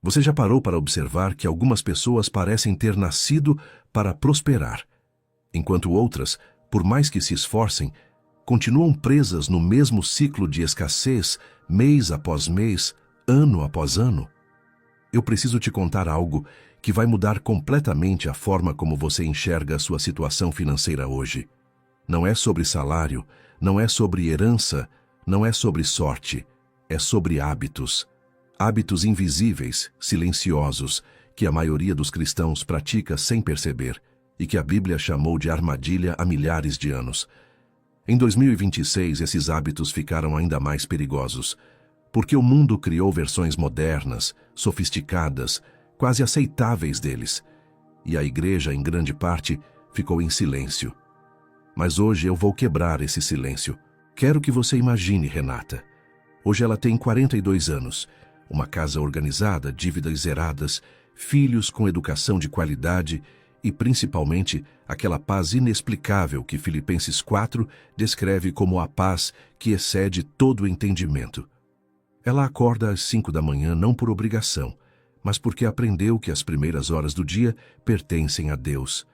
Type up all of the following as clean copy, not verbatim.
Você já parou para observar que algumas pessoas parecem ter nascido para prosperar, enquanto outras, por mais que se esforcem, continuam presas no mesmo ciclo de escassez, mês após mês, ano após ano? Eu preciso te contar algo que vai mudar completamente a forma como você enxerga a sua situação financeira hoje. Não é sobre salário, não é sobre herança, não é sobre sorte, é sobre hábitos. Hábitos invisíveis, silenciosos, que a maioria dos cristãos pratica sem perceber e que a Bíblia chamou de armadilha há milhares de anos. Em 2026, esses hábitos ficaram ainda mais perigosos, porque o mundo criou versões modernas, sofisticadas, quase aceitáveis deles, e a igreja, em grande parte, ficou em silêncio. Mas hoje eu vou quebrar esse silêncio. Quero que você imagine Renata. Hoje ela tem 42 anos, uma casa organizada, dívidas zeradas, filhos com educação de qualidade e, principalmente, aquela paz inexplicável que Filipenses 4 descreve como a paz que excede todo o entendimento. Ela acorda às 5 da manhã não por obrigação, mas porque aprendeu que as primeiras horas do dia pertencem a Deus.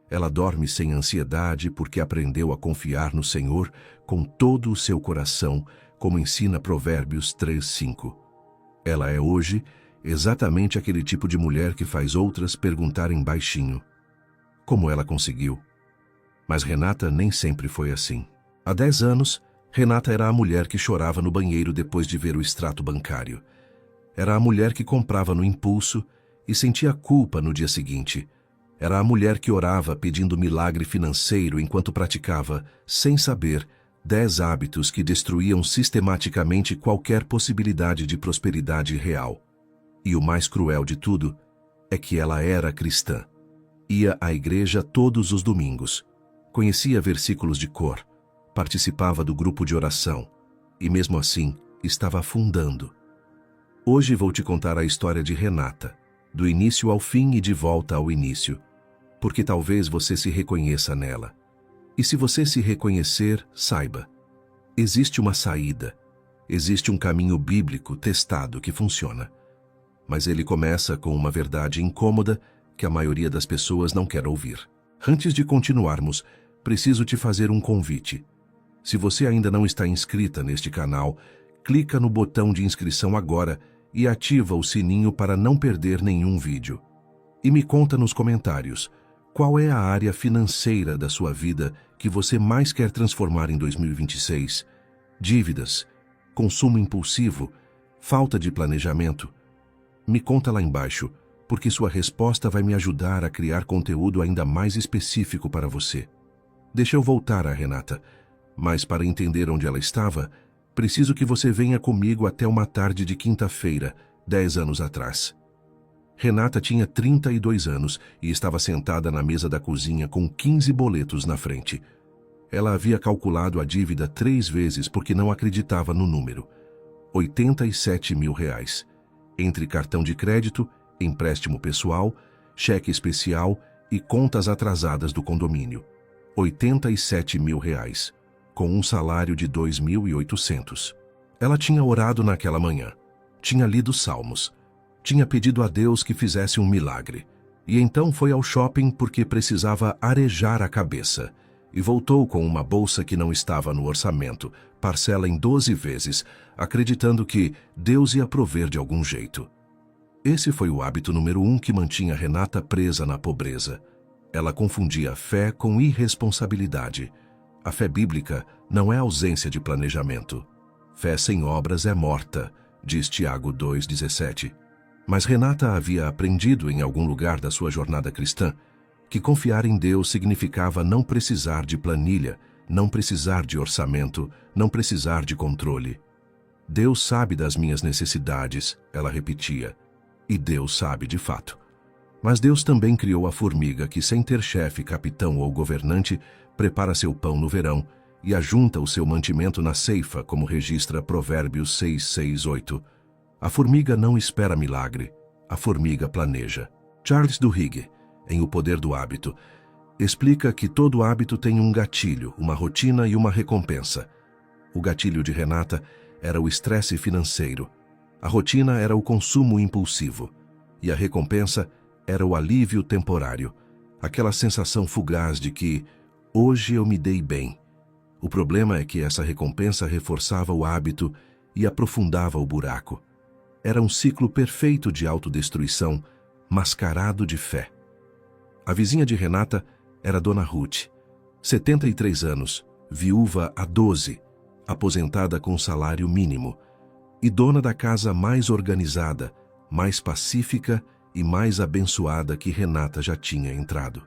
Ela dorme sem ansiedade porque aprendeu a confiar no Senhor com todo o seu coração, como ensina Provérbios 3:5. Ela é hoje exatamente aquele tipo de mulher que faz outras perguntarem baixinho: como ela conseguiu? Mas Renata nem sempre foi assim. Há 10 anos, Renata era a mulher que chorava no banheiro depois de ver o extrato bancário. Era a mulher que comprava no impulso e sentia culpa no dia seguinte. Era a mulher que orava pedindo milagre financeiro enquanto praticava, sem saber, 10 hábitos que destruíam sistematicamente qualquer possibilidade de prosperidade real. E o mais cruel de tudo é que ela era cristã. Ia à igreja todos os domingos, conhecia versículos de cor, participava do grupo de oração e, mesmo assim, estava afundando. Hoje vou te contar a história de Renata, do início ao fim e de volta ao início, porque talvez você se reconheça nela. E se você se reconhecer, saiba, existe uma saída, existe um caminho bíblico testado que funciona. Mas ele começa com uma verdade incômoda que a maioria das pessoas não quer ouvir. Antes de continuarmos, preciso te fazer um convite. Se você ainda não está inscrita neste canal, clica no botão de inscrição agora e ativa o sininho para não perder nenhum vídeo. E me conta nos comentários, qual é a área financeira da sua vida que você mais quer transformar em 2026? Dívidas, consumo impulsivo, falta de planejamento? Me conta lá embaixo, porque sua resposta vai me ajudar a criar conteúdo ainda mais específico para você. Deixa eu voltar a Renata, mas para entender onde ela estava, preciso que você venha comigo até uma tarde de quinta-feira, 10 anos atrás. Renata tinha 32 anos e estava sentada na mesa da cozinha com 15 boletos na frente. Ela havia calculado a dívida 3 vezes porque não acreditava no número. R$ 87 mil, entre cartão de crédito, empréstimo pessoal, cheque especial e contas atrasadas do condomínio. R$ 87 mil, com um salário de 2.800. Ela tinha orado naquela manhã, tinha lido salmos, tinha pedido a Deus que fizesse um milagre, e então foi ao shopping porque precisava arejar a cabeça, e voltou com uma bolsa que não estava no orçamento, parcela em 12 vezes, acreditando que Deus ia prover de algum jeito. Esse foi o hábito número 1 que mantinha Renata presa na pobreza. Ela confundia fé com irresponsabilidade. A fé bíblica não é ausência de planejamento. Fé sem obras é morta, diz Tiago 2,17. Mas Renata havia aprendido em algum lugar da sua jornada cristã que confiar em Deus significava não precisar de planilha, não precisar de orçamento, não precisar de controle. Deus sabe das minhas necessidades, ela repetia, e Deus sabe de fato. Mas Deus também criou a formiga que, sem ter chefe, capitão ou governante, prepara seu pão no verão e ajunta o seu mantimento na ceifa, como registra Provérbios 6:6-8. A formiga não espera milagre, a formiga planeja. Charles Duhigg, em O Poder do Hábito, explica que todo hábito tem um gatilho, uma rotina e uma recompensa. O gatilho de Renata era o estresse financeiro. A rotina era o consumo impulsivo, e a recompensa era o alívio temporário, aquela sensação fugaz de que hoje eu me dei bem. O problema é que essa recompensa reforçava o hábito e aprofundava o buraco. Era um ciclo perfeito de autodestruição, mascarado de fé. A vizinha de Renata era Dona Ruth, 73 anos, viúva há 12, aposentada com salário mínimo, e dona da casa mais organizada, mais pacífica e mais abençoada que Renata já tinha entrado.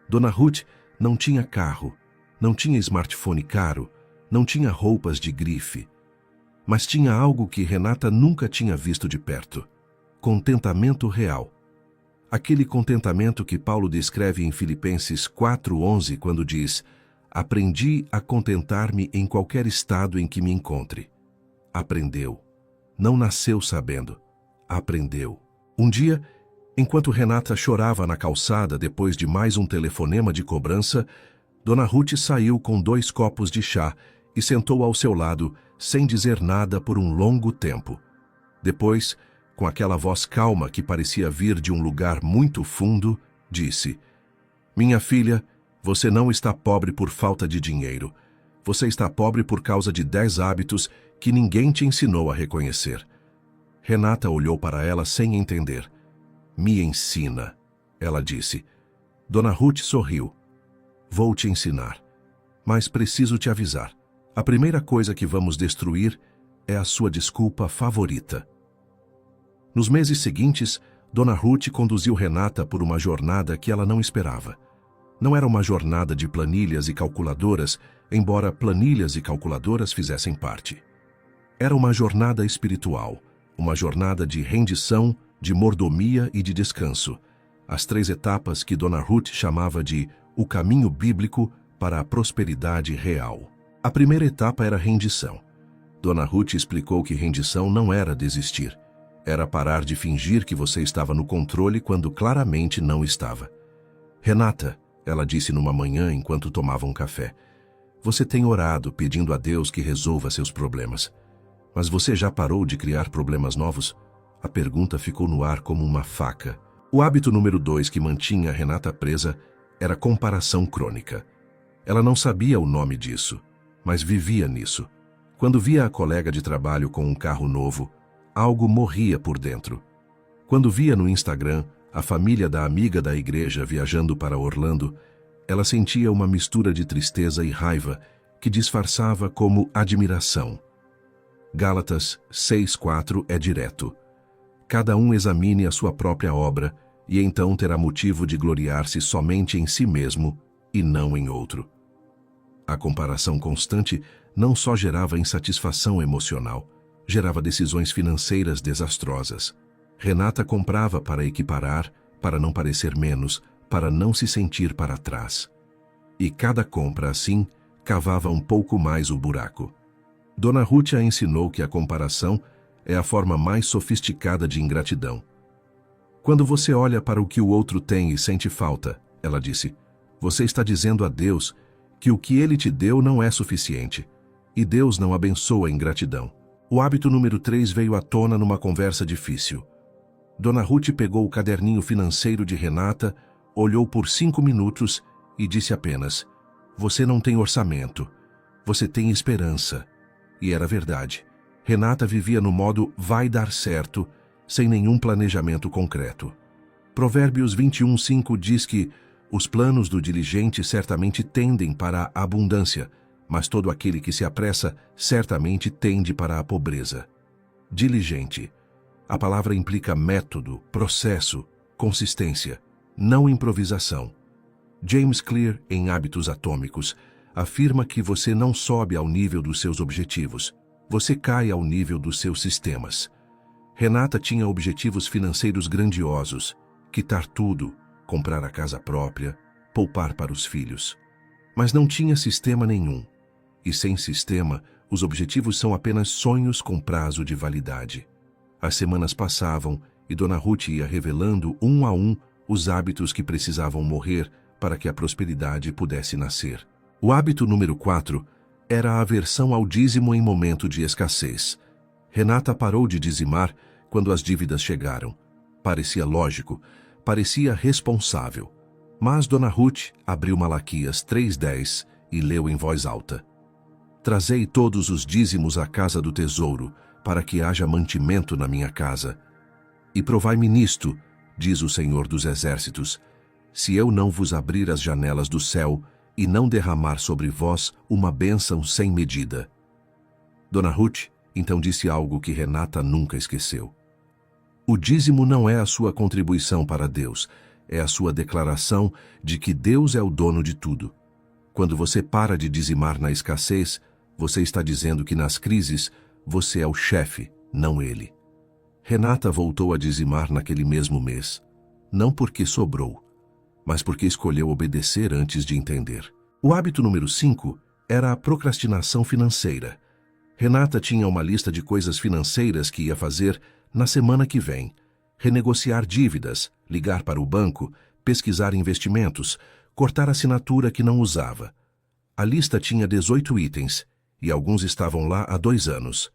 Dona Ruth não tinha carro, não tinha smartphone caro, não tinha roupas de grife, mas tinha algo que Renata nunca tinha visto de perto: contentamento real. Aquele contentamento que Paulo descreve em Filipenses 4:11 quando diz: aprendi a contentar-me em qualquer estado em que me encontre. Aprendeu. Não nasceu sabendo. Aprendeu. Um dia, enquanto Renata chorava na calçada depois de mais um telefonema de cobrança, Dona Ruth saiu com 2 copos de chá e sentou ao seu lado, sem dizer nada por um longo tempo. Depois, com aquela voz calma que parecia vir de um lugar muito fundo, disse: minha filha, você não está pobre por falta de dinheiro. Você está pobre por causa de 10 hábitos que ninguém te ensinou a reconhecer. Renata olhou para ela sem entender. Me ensina, ela disse. Dona Ruth sorriu. Vou te ensinar. Mas preciso te avisar. A primeira coisa que vamos destruir é a sua desculpa favorita. Nos meses seguintes, Dona Ruth conduziu Renata por uma jornada que ela não esperava. Não era uma jornada de planilhas e calculadoras, embora planilhas e calculadoras fizessem parte. Era uma jornada espiritual, uma jornada de rendição, de mordomia e de descanso. As 3 etapas que Dona Ruth chamava de o caminho bíblico para a prosperidade real. A primeira etapa era rendição. Dona Ruth explicou que rendição não era desistir. Era parar de fingir que você estava no controle quando claramente não estava. Renata, ela disse numa manhã enquanto tomavam café, você tem orado pedindo a Deus que resolva seus problemas. Mas você já parou de criar problemas novos? A pergunta ficou no ar como uma faca. O hábito número 2 que mantinha Renata presa era comparação crônica. Ela não sabia o nome disso, mas vivia nisso. Quando via a colega de trabalho com um carro novo, algo morria por dentro. Quando via no Instagram a família da amiga da igreja viajando para Orlando, ela sentia uma mistura de tristeza e raiva que disfarçava como admiração. Gálatas 6:4 é direto. Cada um examine a sua própria obra e então terá motivo de gloriar-se somente em si mesmo e não em outro. A comparação constante não só gerava insatisfação emocional, gerava decisões financeiras desastrosas. Renata comprava para equiparar, para não parecer menos, para não se sentir para trás. E cada compra assim cavava um pouco mais o buraco. Dona Ruth a ensinou que a comparação é a forma mais sofisticada de ingratidão. Quando você olha para o que o outro tem e sente falta, ela disse, você está dizendo a Deus que o que Ele te deu não é suficiente. E Deus não abençoa a ingratidão. O hábito número 3 veio à tona numa conversa difícil. Dona Ruth pegou o caderninho financeiro de Renata, olhou por 5 minutos e disse apenas, você não tem orçamento, você tem esperança. E era verdade. Renata vivia no modo vai dar certo, sem nenhum planejamento concreto. Provérbios 21:5 diz que os planos do diligente certamente tendem para a abundância, mas todo aquele que se apressa certamente tende para a pobreza. Diligente. A palavra implica método, processo, consistência, não improvisação. James Clear, em Hábitos Atômicos, afirma que você não sobe ao nível dos seus objetivos, você cai ao nível dos seus sistemas. Renata tinha objetivos financeiros grandiosos, quitar tudo, comprar a casa própria, poupar para os filhos. Mas não tinha sistema nenhum. E sem sistema, os objetivos são apenas sonhos com prazo de validade. As semanas passavam e Dona Ruth ia revelando um a um os hábitos que precisavam morrer para que a prosperidade pudesse nascer. O hábito número 4 era a aversão ao dízimo em momento de escassez. Renata parou de dizimar quando as dívidas chegaram. Parecia lógico, parecia responsável. Mas Dona Ruth abriu Malaquias 3:10 e leu em voz alta: Trazei todos os dízimos à casa do tesouro, para que haja mantimento na minha casa. E provai-me nisto, diz o Senhor dos Exércitos, se eu não vos abrir as janelas do céu e não derramar sobre vós uma bênção sem medida. Dona Ruth então disse algo que Renata nunca esqueceu. O dízimo não é a sua contribuição para Deus, é a sua declaração de que Deus é o dono de tudo. Quando você para de dizimar na escassez, você está dizendo que nas crises você é o chefe, não ele. Renata voltou a dizimar naquele mesmo mês, não porque sobrou, mas porque escolheu obedecer antes de entender. O hábito número 5 era a procrastinação financeira. Renata tinha uma lista de coisas financeiras que ia fazer na semana que vem: renegociar dívidas, ligar para o banco, pesquisar investimentos, cortar assinatura que não usava. A lista tinha 18 itens, e alguns estavam lá há 2 anos.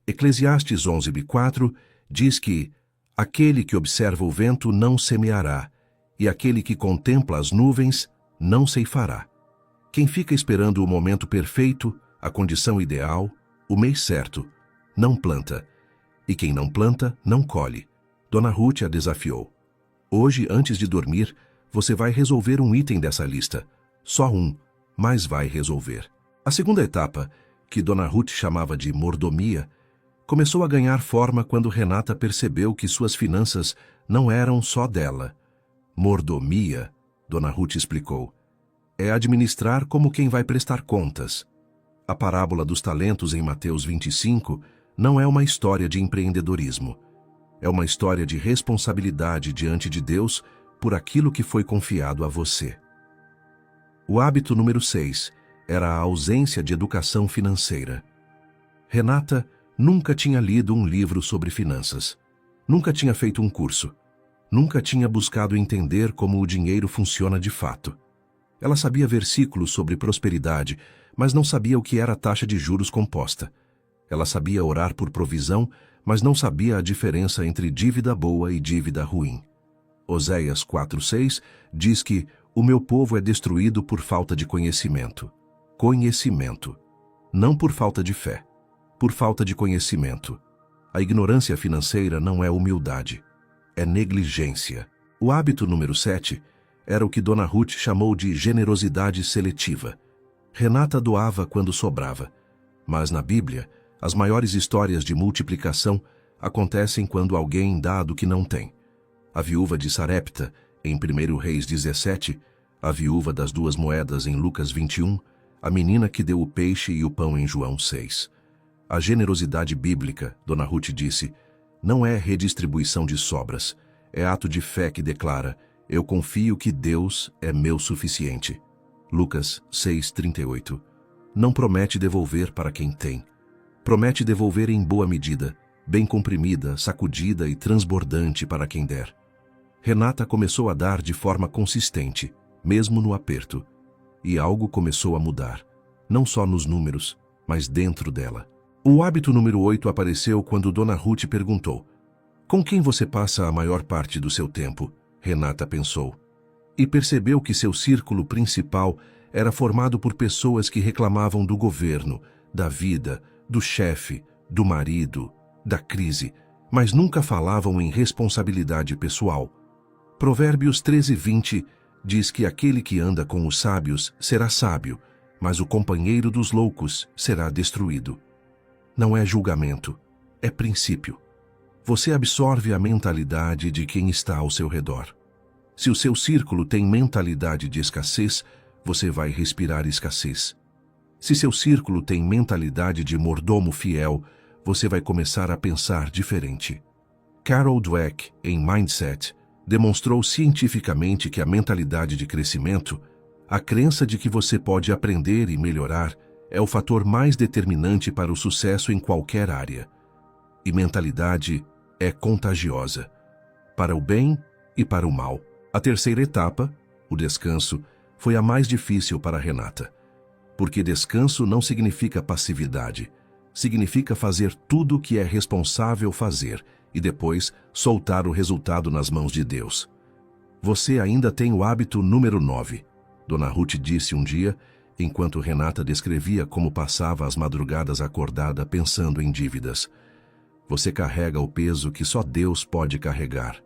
Eclesiastes 11:4 diz que aquele que observa o vento não semeará, e aquele que contempla as nuvens não ceifará. Quem fica esperando o momento perfeito, a condição ideal, o mês certo, não planta. E quem não planta, não colhe. Dona Ruth a desafiou. Hoje, antes de dormir, você vai resolver um item dessa lista. Só um, mas vai resolver. A segunda etapa, que Dona Ruth chamava de mordomia, começou a ganhar forma quando Renata percebeu que suas finanças não eram só dela. Mordomia, Dona Ruth explicou, é administrar como quem vai prestar contas. A parábola dos talentos em Mateus 25 não é uma história de empreendedorismo. É uma história de responsabilidade diante de Deus por aquilo que foi confiado a você. O hábito número 6 era a ausência de educação financeira. Renata nunca tinha lido um livro sobre finanças. Nunca tinha feito um curso. Nunca tinha buscado entender como o dinheiro funciona de fato. Ela sabia versículos sobre prosperidade, mas não sabia o que era a taxa de juros composta. Ela sabia orar por provisão, mas não sabia a diferença entre dívida boa e dívida ruim. Oséias 4:6 diz que o meu povo é destruído por falta de conhecimento. Conhecimento. Não por falta de fé. Por falta de conhecimento. A ignorância financeira não é humildade. É negligência. O hábito número 7 era o que Dona Ruth chamou de generosidade seletiva. Renata doava quando sobrava. Mas na Bíblia, as maiores histórias de multiplicação acontecem quando alguém dá do que não tem. A viúva de Sarepta, em 1 Reis 17, a viúva das 2 moedas em Lucas 21, a menina que deu o peixe e o pão em João 6. A generosidade bíblica, Dona Ruth disse, não é redistribuição de sobras, é ato de fé que declara: eu confio que Deus é meu suficiente. Lucas 6:38. Não promete devolver para quem tem. Promete devolver em boa medida, bem comprimida, sacudida e transbordante para quem der. Renata começou a dar de forma consistente, mesmo no aperto. E algo começou a mudar, não só nos números, mas dentro dela. O hábito número 8 apareceu quando Dona Ruth perguntou: com quem você passa a maior parte do seu tempo? Renata pensou. E percebeu que seu círculo principal era formado por pessoas que reclamavam do governo, da vida, do chefe, do marido, da crise, mas nunca falavam em responsabilidade pessoal. Provérbios 13:20 diz que aquele que anda com os sábios será sábio, mas o companheiro dos loucos será destruído. Não é julgamento, é princípio. Você absorve a mentalidade de quem está ao seu redor. Se o seu círculo tem mentalidade de escassez, você vai respirar escassez. Se seu círculo tem mentalidade de mordomo fiel, você vai começar a pensar diferente. Carol Dweck, em Mindset, demonstrou cientificamente que a mentalidade de crescimento, a crença de que você pode aprender e melhorar, é o fator mais determinante para o sucesso em qualquer área. E mentalidade é contagiosa, para o bem e para o mal. A terceira etapa, o descanso, foi a mais difícil para Renata. Porque descanso não significa passividade. significa fazer tudo o que é responsável fazer e depois soltar o resultado nas mãos de Deus. Você ainda tem o hábito número 9. Dona Ruth disse um dia, enquanto Renata descrevia como passava as madrugadas acordada pensando em dívidas. Você carrega o peso que só Deus pode carregar.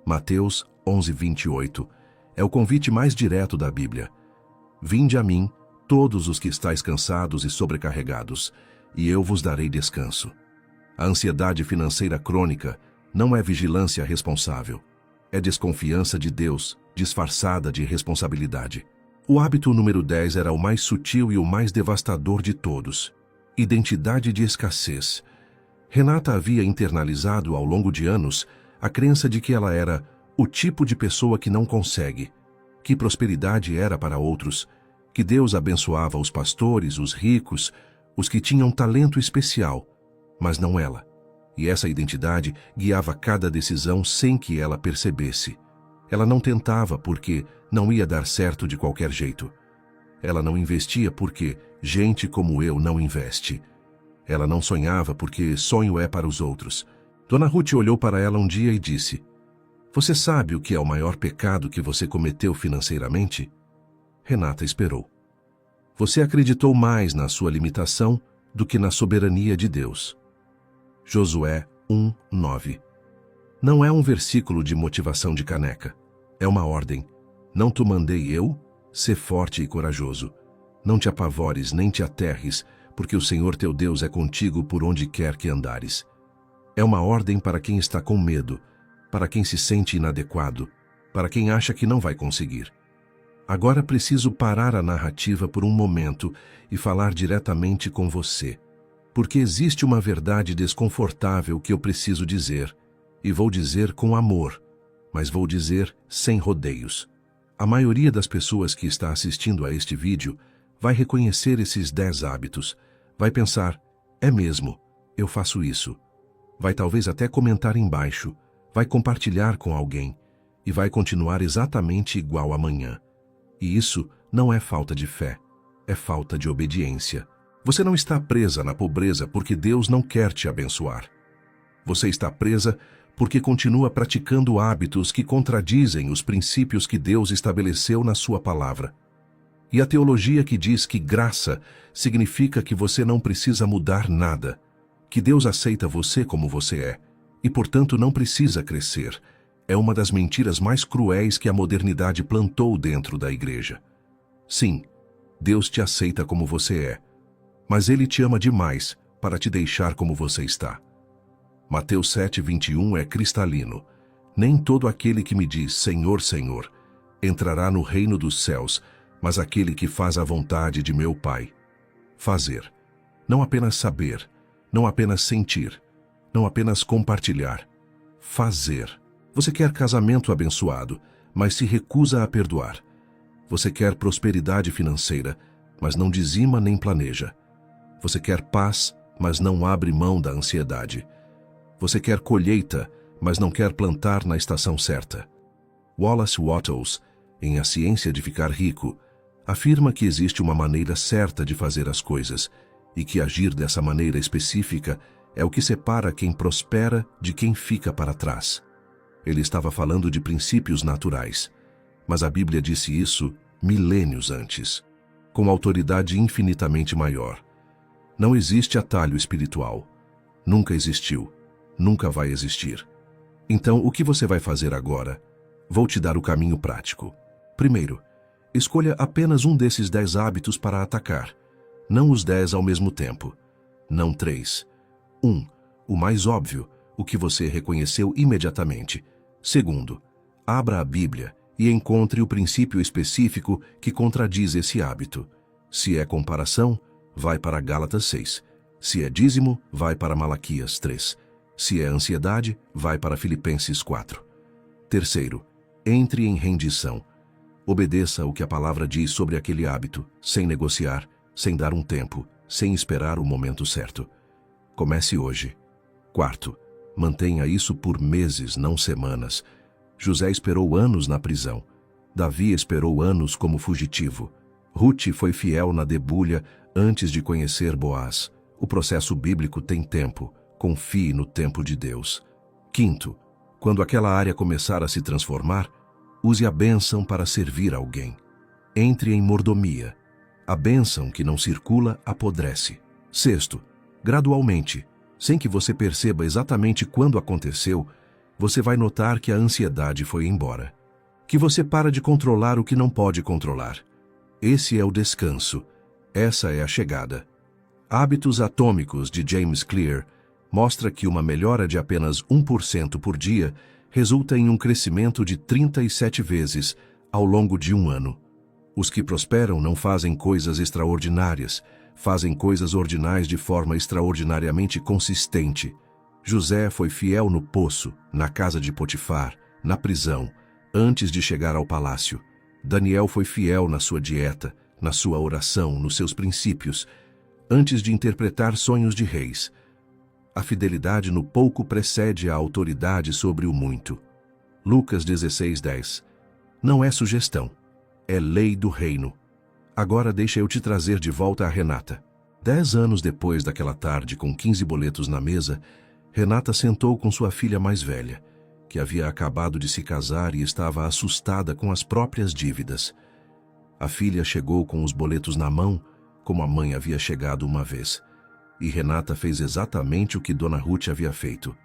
Mateus 11:28 é o convite mais direto da Bíblia. Vinde a mim, todos os que estáis cansados e sobrecarregados, e eu vos darei descanso. A ansiedade financeira crônica não é vigilância responsável. É desconfiança de Deus, disfarçada de responsabilidade. O hábito número 10 era o mais sutil e o mais devastador de todos. Identidade de escassez. Renata havia internalizado ao longo de anos a crença de que ela era o tipo de pessoa que não consegue, que prosperidade era para outros, que Deus abençoava os pastores, os ricos, os que tinham talento especial, mas não ela. E essa identidade guiava cada decisão sem que ela percebesse. Ela não tentava porque não ia dar certo de qualquer jeito. Ela não investia porque gente como eu não investe. Ela não sonhava porque sonho é para os outros. Dona Ruth olhou para ela um dia e disse: Você sabe o que é o maior pecado que você cometeu financeiramente? Renata esperou. Você acreditou mais na sua limitação do que na soberania de Deus. Josué 1:9. Não é um versículo de motivação de caneca. É uma ordem. Não te mandei eu? Sê forte e corajoso. Não te apavores nem te aterres, porque o Senhor teu Deus é contigo por onde quer que andares. É uma ordem para quem está com medo, para quem se sente inadequado, para quem acha que não vai conseguir. Agora preciso parar a narrativa por um momento e falar diretamente com você, porque existe uma verdade desconfortável que eu preciso dizer, e vou dizer com amor, mas vou dizer sem rodeios. A maioria das pessoas que está assistindo a este vídeo vai reconhecer esses 10 hábitos, vai pensar, é mesmo, eu faço isso. Vai talvez até comentar embaixo, vai compartilhar com alguém e vai continuar exatamente igual amanhã. E isso não é falta de fé, é falta de obediência. Você não está presa na pobreza porque Deus não quer te abençoar. Você está presa porque continua praticando hábitos que contradizem os princípios que Deus estabeleceu na sua palavra. E a teologia que diz que graça significa que você não precisa mudar nada, que Deus aceita você como você é, e portanto não precisa crescer, é uma das mentiras mais cruéis que a modernidade plantou dentro da igreja. Sim, Deus te aceita como você é, mas Ele te ama demais para te deixar como você está. Mateus 7:21 é cristalino. Nem todo aquele que me diz, Senhor, Senhor, entrará no reino dos céus, mas aquele que faz a vontade de meu Pai. Fazer. Não apenas saber, não apenas sentir, não apenas compartilhar. Fazer. Você quer casamento abençoado, mas se recusa a perdoar. Você quer prosperidade financeira, mas não dizima nem planeja. Você quer paz, mas não abre mão da ansiedade. Você quer colheita, mas não quer plantar na estação certa. Wallace Wattles, em A Ciência de Ficar Rico, afirma que existe uma maneira certa de fazer as coisas e que agir dessa maneira específica é o que separa quem prospera de quem fica para trás. Ele estava falando de princípios naturais, mas a Bíblia disse isso milênios antes, com autoridade infinitamente maior. Não existe atalho espiritual. Nunca existiu. Nunca vai existir. Então, o que você vai fazer agora? Vou te dar o caminho prático. Primeiro, escolha apenas um desses 10 hábitos para atacar. Não os 10 ao mesmo tempo. Não 3. 1. O mais óbvio, o que você reconheceu imediatamente. Segundo, abra a Bíblia e encontre o princípio específico que contradiz esse hábito. Se é comparação, vai para Gálatas 6. Se é dízimo, vai para Malaquias 3. Se é ansiedade, vai para Filipenses 4. Terceiro, entre em rendição. Obedeça o que a palavra diz sobre aquele hábito, sem negociar, sem dar um tempo, sem esperar o momento certo. Comece hoje. Quarto, mantenha isso por meses, não semanas. José esperou anos na prisão. Davi esperou anos como fugitivo. Ruth foi fiel na debulha antes de conhecer Boaz. O processo bíblico tem tempo. Confie no tempo de Deus. Quinto, quando aquela área começar a se transformar, use a bênção para servir alguém. Entre em mordomia. A bênção que não circula apodrece. Sexto, gradualmente, sem que você perceba exatamente quando aconteceu, você vai notar que a ansiedade foi embora. Que você para de controlar o que não pode controlar. Esse é o descanso. Essa é a chegada. Hábitos Atômicos, de James Clear, mostra que uma melhora de apenas 1% por dia resulta em um crescimento de 37 vezes ao longo de um ano. Os que prosperam não fazem coisas extraordinárias, fazem coisas ordinais de forma extraordinariamente consistente. José foi fiel no poço, na casa de Potifar, na prisão, antes de chegar ao palácio. Daniel foi fiel na sua dieta, na sua oração, nos seus princípios, antes de interpretar sonhos de reis. A fidelidade no pouco precede a autoridade sobre o muito. Lucas 16:10. Não é sugestão, é lei do reino. Agora deixa eu te trazer de volta a Renata. 10 anos depois daquela tarde com 15 boletos na mesa, Renata sentou com sua filha mais velha, que havia acabado de se casar e estava assustada com as próprias dívidas. A filha chegou com os boletos na mão, como a mãe havia chegado uma vez. E Renata fez exatamente o que Dona Ruth havia feito.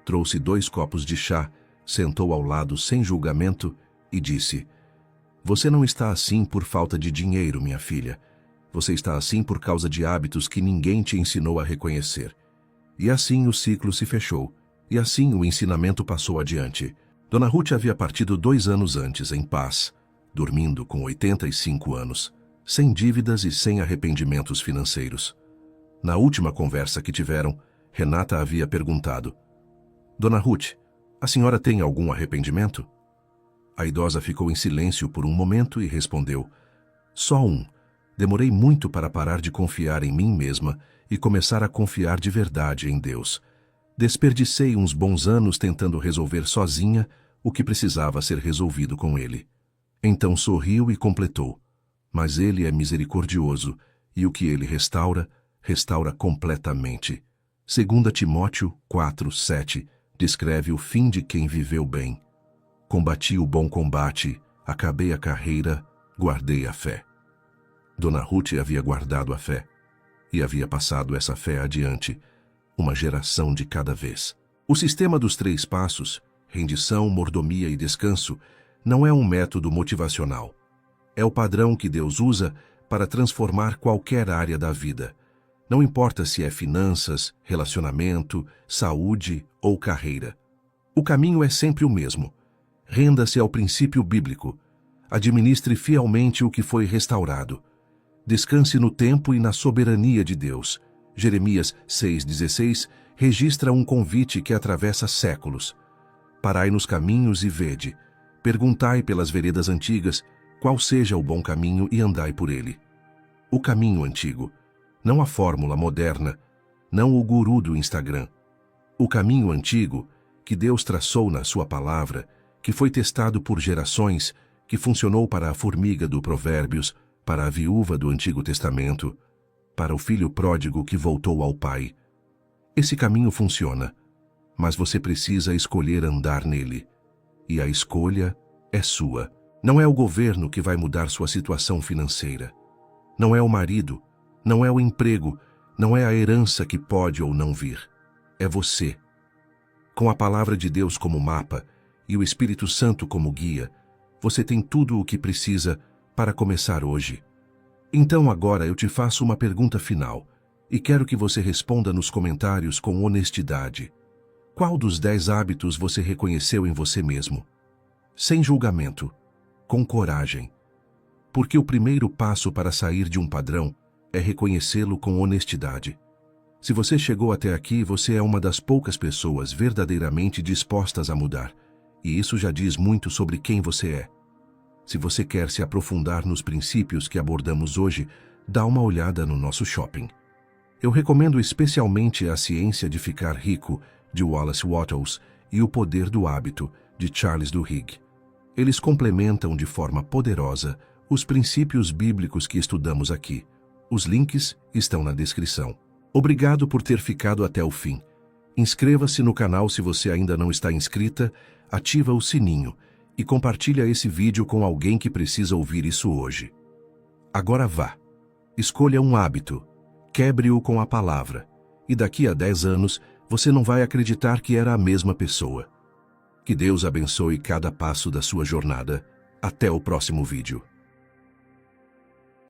Trouxe 2 copos de chá, sentou ao lado sem julgamento e disse: "Você não está assim por falta de dinheiro, minha filha. Você está assim por causa de hábitos que ninguém te ensinou a reconhecer." E assim o ciclo se fechou. E assim o ensinamento passou adiante. Dona Ruth havia partido 2 anos antes, em paz, dormindo com 85 anos, sem dívidas e sem arrependimentos financeiros. Na última conversa que tiveram, Renata havia perguntado: "Dona Ruth, a senhora tem algum arrependimento?" A idosa ficou em silêncio por um momento e respondeu: "Só um. Demorei muito para parar de confiar em mim mesma e começar a confiar de verdade em Deus. Desperdicei uns bons anos tentando resolver sozinha o que precisava ser resolvido com Ele." Então sorriu e completou: "Mas Ele é misericordioso e o que Ele restaura, restaura completamente." 2 Timóteo 4:7 descreve o fim de quem viveu bem. "Combati o bom combate, acabei a carreira, guardei a fé." Dona Ruth havia guardado a fé e havia passado essa fé adiante, uma geração de cada vez. O sistema dos 3 passos, rendição, mordomia e descanso, não é um método motivacional. É o padrão que Deus usa para transformar qualquer área da vida. Não importa se é finanças, relacionamento, saúde ou carreira. O caminho é sempre o mesmo. Renda-se ao princípio bíblico. Administre fielmente o que foi restaurado. Descanse no tempo e na soberania de Deus. Jeremias 6,16 registra um convite que atravessa séculos. "Parai nos caminhos e vede. Perguntai pelas veredas antigas qual seja o bom caminho e andai por ele." O caminho antigo. Não a fórmula moderna, não o guru do Instagram. O caminho antigo, que Deus traçou na sua palavra, que foi testado por gerações, que funcionou para a formiga do Provérbios, para a viúva do Antigo Testamento, para o filho pródigo que voltou ao pai. Esse caminho funciona, mas você precisa escolher andar nele. E a escolha é sua. Não é o governo que vai mudar sua situação financeira. Não é o marido, não é o emprego, não é a herança que pode ou não vir. É você. Com a palavra de Deus como mapa e o Espírito Santo como guia, você tem tudo o que precisa para começar hoje. Então agora eu te faço uma pergunta final e quero que você responda nos comentários com honestidade. Qual dos 10 hábitos você reconheceu em você mesmo? Sem julgamento, com coragem. Porque o primeiro passo para sair de um padrão é reconhecê-lo com honestidade. Se você chegou até aqui, você é uma das poucas pessoas verdadeiramente dispostas a mudar, e isso já diz muito sobre quem você é. Se você quer se aprofundar nos princípios que abordamos hoje, dá uma olhada no nosso shopping. Eu recomendo especialmente A Ciência de Ficar Rico, de Wallace Wattles, e O Poder do Hábito, de Charles Duhigg. Eles complementam de forma poderosa os princípios bíblicos que estudamos aqui. Os links estão na descrição. Obrigado por ter ficado até o fim. Inscreva-se no canal se você ainda não está inscrita, ativa o sininho e compartilha esse vídeo com alguém que precisa ouvir isso hoje. Agora vá. Escolha um hábito, quebre-o com a palavra, e daqui a 10 anos você não vai acreditar que era a mesma pessoa. Que Deus abençoe cada passo da sua jornada. Até o próximo vídeo.